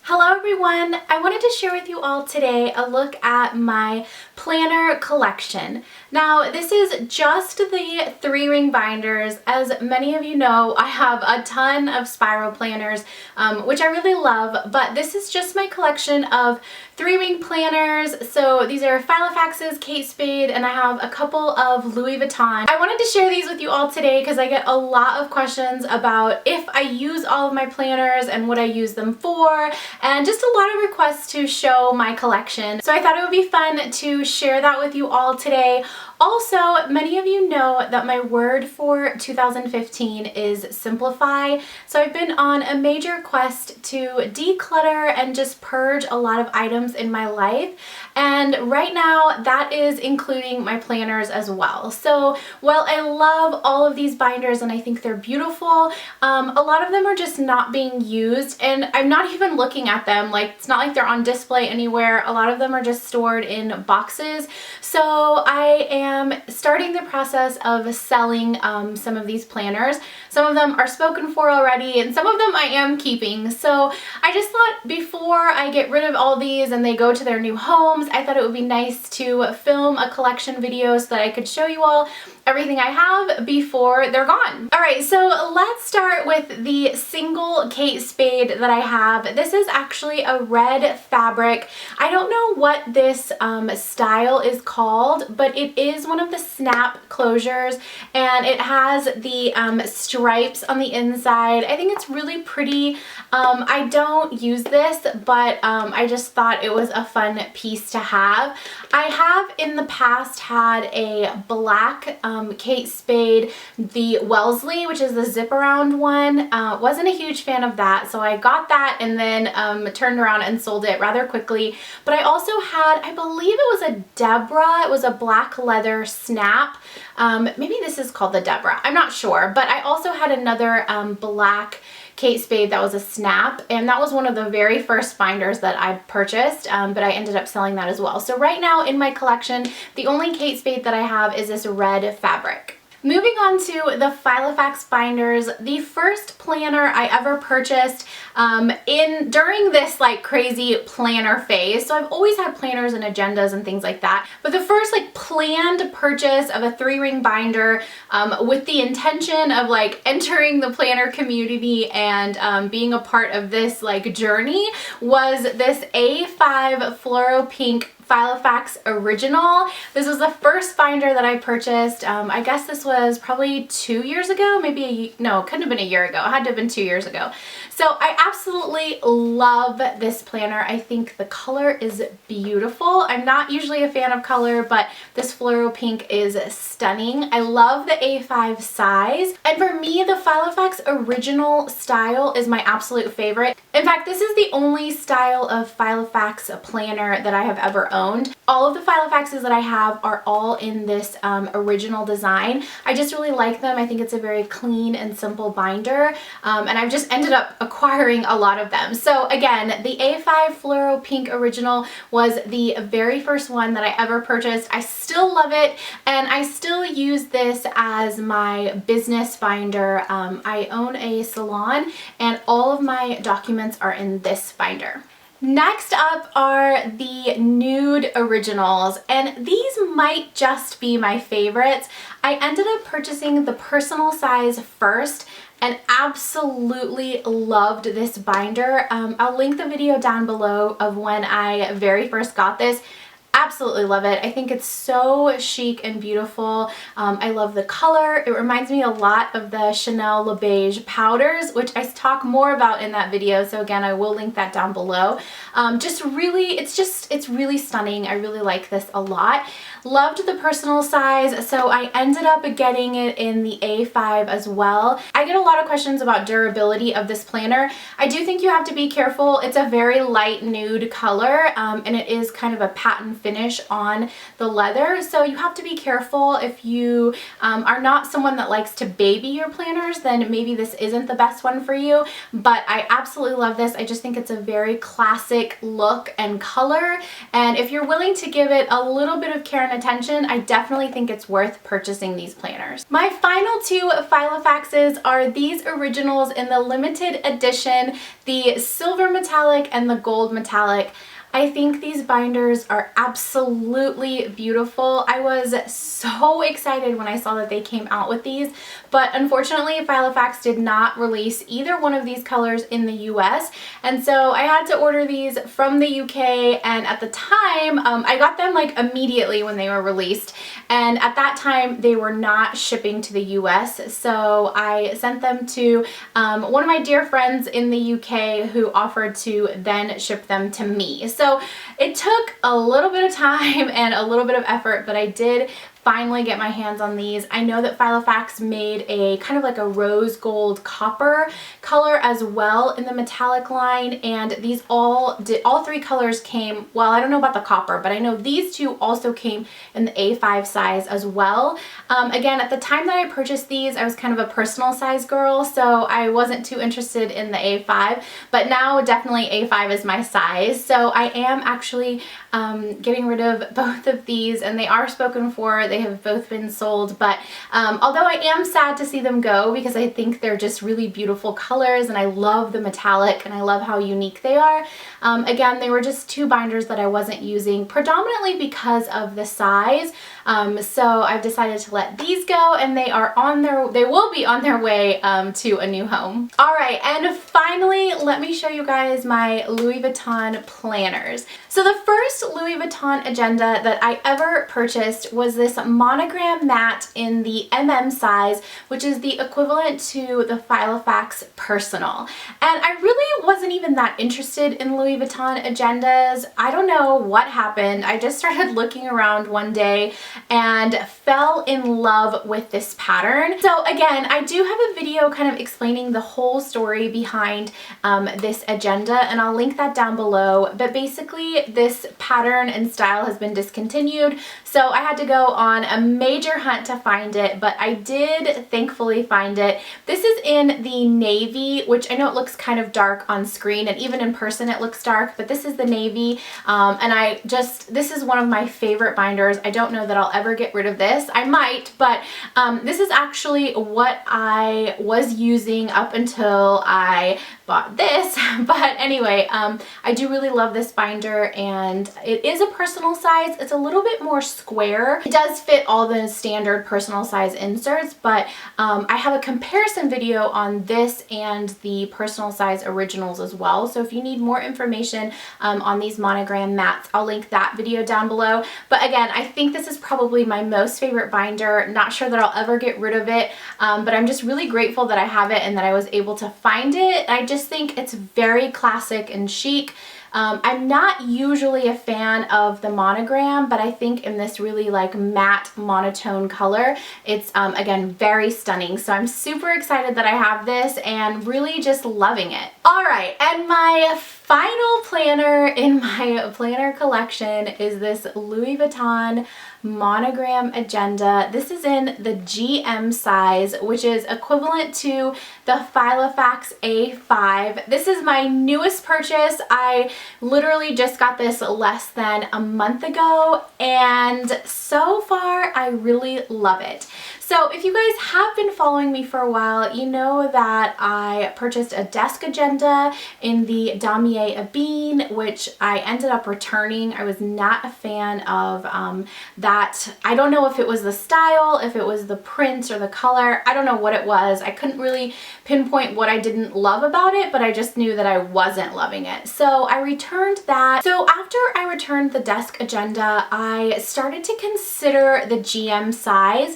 Hello everyone! I wanted to share with you all today a look at my planner collection. Now this is just the 3-ring binders. As many of you know, I have a ton of spiral planners, which I really love, but this is just my collection of 3-ring planners. So these are Filofax's, Kate Spade, and I have a couple of Louis Vuitton. I wanted to share these with you all today because I get a lot of questions about if I use all of my planners and what I use them for, and just a lot of requests to show my collection. So I thought it would be fun to share that with you all today. Also, many of you know that my word for 2015 is simplify. So I've been on a major quest to declutter and just purge a lot of items in my life. And right now that is including my planners as well. So while I love all of these binders and I think they're beautiful, a lot of them are just not being used, and I'm not even looking at them. Like, it's not like they're on display anywhere. A lot of them are just stored in boxes. So I am starting the process of selling some of these planners. Some of them are spoken for already, and some of them I am keeping. So I just thought before I get rid of all these and they go to their new homes, I thought it would be nice to film a collection video so that I could show you all everything I have before they're gone. Alright, so let's start with the single Kate Spade that I have. This is actually a red fabric. I don't know what this style is called, but it is one of the snap closures, and it has the stripes on the inside. I think it's really pretty. I don't use this, but I just thought it was a fun piece to have. I have in the past had a black Kate Spade, the Wellesley, which is the zip around one. Wasn't a huge fan of that, so I got that and then turned around and sold it rather quickly. But I also had, I believe it was a Debra, it was a black leather snap. Maybe this is called the Debra, I'm not sure, but I also had another black Kate Spade that was a snap, and that was one of the very first binders that I purchased, but I ended up selling that as well. So right now in my collection, the only Kate Spade that I have is this red fabric. Moving on to the Filofax binders, the first planner I ever purchased during this like crazy planner phase. So I've always had planners and agendas and things like that, but the first like planned purchase of a 3-ring binder with the intention of like entering the planner community and being a part of this like journey was this A5 Fluoro Pink Filofax original. This was the first binder that I purchased. I guess this was probably 2 years ago, maybe no, it couldn't have been a year ago. It had to have been 2 years ago. So I absolutely love this planner. I think the color is beautiful. I'm not usually a fan of color, but this Fluoro Pink is stunning. I love the A5 size, and for me the Filofax original style is my absolute favorite. In fact, this is the only style of Filofax planner that I have ever owned. All of the Filofaxes that I have are all in this original design. I just really like them. I think it's a very clean and simple binder, and I've just ended up acquiring a lot of them. So again, the A5 Fluoro Pink original was the very first one that I ever purchased. I still love it, and I still use this as my business binder. I own a salon, and all of my documents are in this binder. Next up are the Nude originals, and these might just be my favorites. I ended up purchasing the personal size first and absolutely loved this binder. I'll link the video down below of when I very first got this. Absolutely love it. I think it's so chic and beautiful. I love the color. It reminds me a lot of the Chanel Le Beige powders, which I talk more about in that video. So again, I will link that down below. It's really stunning. I really like this a lot. Loved the personal size, so I ended up getting it in the A5 as well. I get a lot of questions about durability of this planner. I do think you have to be careful. It's a very light nude color, and it is kind of a patent finish on the leather. So you have to be careful. If you are not someone that likes to baby your planners, then maybe this isn't the best one for you. But I absolutely love this. I just think it's a very classic look and color. And if you're willing to give it a little bit of care and attention, I definitely think it's worth purchasing these planners. My final two Filofaxes are these originals in the limited edition, the silver metallic and the gold metallic. I think these binders are absolutely beautiful. I was so excited when I saw that they came out with these, but unfortunately Filofax did not release either one of these colors in the US, and so I had to order these from the UK, and at the time I got them like immediately when they were released, and at that time they were not shipping to the US, so I sent them to one of my dear friends in the UK who offered to then ship them to me. So it took a little bit of time and a little bit of effort, but I did finally get my hands on these. I know that Filofax made a kind of like a rose gold copper color as well in the metallic line, and these all three colors came, well, I don't know about the copper, but I know these two also came in the A5 size as well. Again, at the time that I purchased these, I was kind of a personal size girl, so I wasn't too interested in the A5, but now definitely A5 is my size. So I am actually getting rid of both of these, and they are spoken for. They have both been sold, but although I am sad to see them go because I think they're just really beautiful colors and I love the metallic and I love how unique they are. Again, they were just two binders that I wasn't using predominantly because of the size. So I've decided to let these go, and they will be on their way to a new home. All right, and finally, let me show you guys my Louis Vuitton planners. So the first Louis Vuitton Agenda that I ever purchased was this monogram matte in the MM size, which is the equivalent to the Filofax Personal. And I really wasn't even that interested in Louis Vuitton Agendas. I don't know what happened. I just started looking around one day and fell in love with this pattern. So again, I do have a video kind of explaining the whole story behind this agenda, and I'll link that down below. But basically, this pattern and style has been discontinued, so I had to go on a major hunt to find it, but I did thankfully find it. This is in the navy, which I know it looks kind of dark on screen, and even in person it looks dark, but this is the navy, and this is one of my favorite binders. I don't know that I'll ever get rid of this. I might, but this is actually what I was using up until I bought this. But anyway, I do really love this binder, and it is a personal size. It's a little bit more square. It does fit all the standard personal size inserts, but I have a comparison video on this and the personal size originals as well. So if you need more information on these monogram mattes, I'll link that video down below. But again, I think this is probably my most favorite binder. Not sure that I'll ever get rid of it, but I'm just really grateful that I have it and that I was able to find it. I just think it's very classic and chic. I'm not usually a fan of the monogram, but I think in this really like matte monotone color, it's again very stunning. So I'm super excited that I have this and really just loving it. All right, and my final planner in my planner collection is this Louis Vuitton Monogram Agenda. This is in the GM size, which is equivalent to the Filofax A5. This is my newest purchase. I literally just got this less than a month ago, and so far I really love it. So if you guys have been following me for a while, you know that I purchased a desk agenda in the Damier Ebene, which I ended up returning. I was not a fan of that. I don't know if it was the style, if it was the print or the color. I don't know what it was. I couldn't really pinpoint what I didn't love about it, but I just knew that I wasn't loving it. So I returned that. So after I returned the desk agenda, I started to consider the GM size.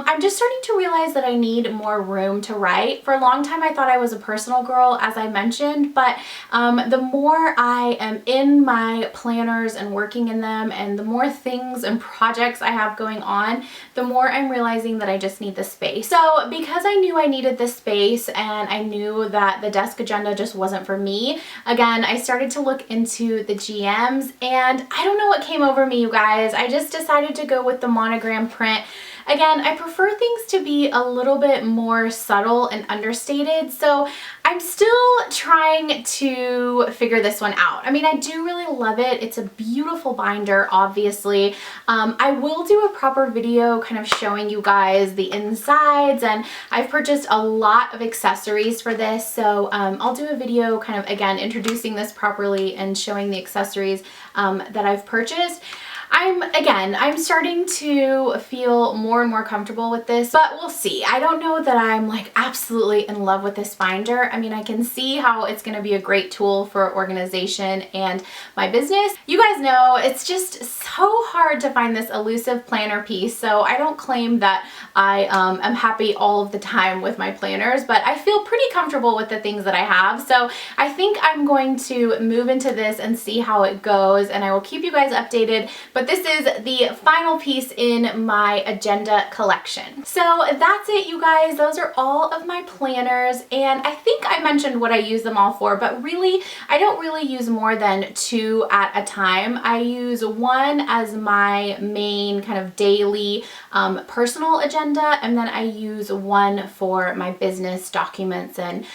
I'm just starting to realize that I need more room to write. For a long time I thought I was a personal girl, as I mentioned, but the more I am in my planners and working in them, and the more things and projects I have going on, the more I'm realizing that I just need the space. So because I knew I needed the space and I knew that the desk agenda just wasn't for me, again, I started to look into the GMs, and I don't know what came over me, you guys. I just decided to go with the monogram print. Again, I prefer things to be a little bit more subtle and understated, so I'm still trying to figure this one out. I mean, I do really love it. It's a beautiful binder, obviously. I will do a proper video kind of showing you guys the insides, and I've purchased a lot of accessories for this, so I'll do a video kind of, again, introducing this properly and showing the accessories that I've purchased. I'm starting to feel more and more comfortable with this, but we'll see. I don't know that I'm like absolutely in love with this binder. I mean, I can see how it's going to be a great tool for organization and my business. You guys know it's just so hard to find this elusive planner piece, so I don't claim that I am happy all of the time with my planners, but I feel pretty comfortable with the things that I have. So I think I'm going to move into this and see how it goes, and I will keep you guys updated. But this is the final piece in my agenda collection. So that's it, you guys. Those are all of my planners, and I think I mentioned what I use them all for, but really I don't really use more than 2 at a time. I use one as my main kind of daily personal agenda, and then I use one for my business documents and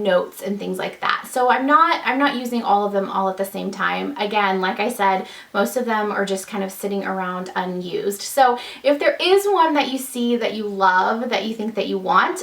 notes and things like that. So I'm not using all of them all at the same time. Again, like I said, most of them are just kind of sitting around unused. So if there is one that you see that you love, that you think that you want,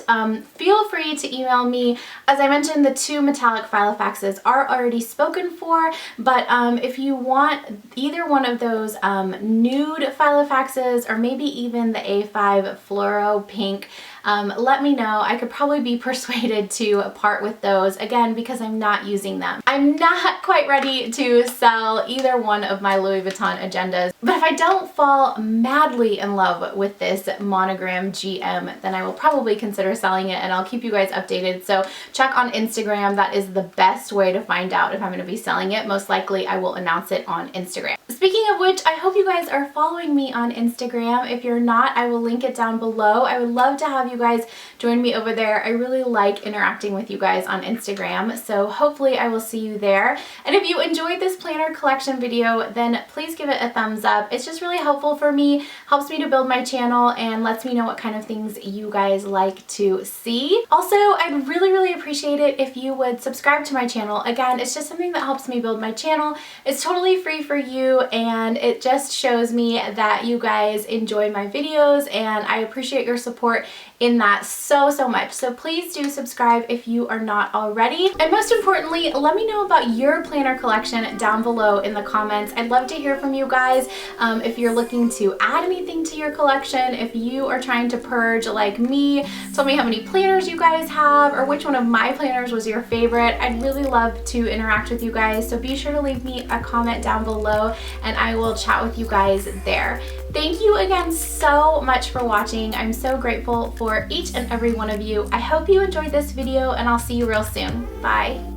feel free to email me. As I mentioned, the 2 metallic Filofaxes are already spoken for, but if you want either one of those nude Filofaxes, or maybe even the A5 Fluoro Pink, let me know. I could probably be persuaded to part with those, again, because I'm not using them. I'm not quite ready to sell either one of my Louis Vuitton agendas, but if I don't fall madly in love with this Monogram GM, then I will probably consider selling it, and I'll keep you guys updated. So check on Instagram. That is the best way to find out if I'm going to be selling it. Most likely I will announce it on Instagram. Speaking of which, I hope you guys are following me on Instagram. If you're not, I will link it down below. I would love to have you guys join me over there. I really like interacting with you guys on Instagram, so hopefully I will see you there. And if you enjoyed this planner collection video, then please give it a thumbs up. It's just really helpful for me, helps me to build my channel, and lets me know what kind of things you guys like to see. Also, I'd really appreciate it if you would subscribe to my channel. Again, it's just something that helps me build my channel. It's totally free for you, and it just shows me that you guys enjoy my videos, and I appreciate your support in that so much. So please do subscribe if you are not already. And most importantly, let me know about your planner collection down below in the comments. I'd love to hear from you guys. If you're looking to add anything to your collection, if you are trying to purge like me, tell me how many planners you guys have, or which one of my planners was your favorite. I'd really love to interact with you guys, so be sure to leave me a comment down below and I will chat with you guys there. Thank you again so much for watching. I'm so grateful for each and every one of you. I hope you enjoyed this video, and I'll see you real soon. Bye.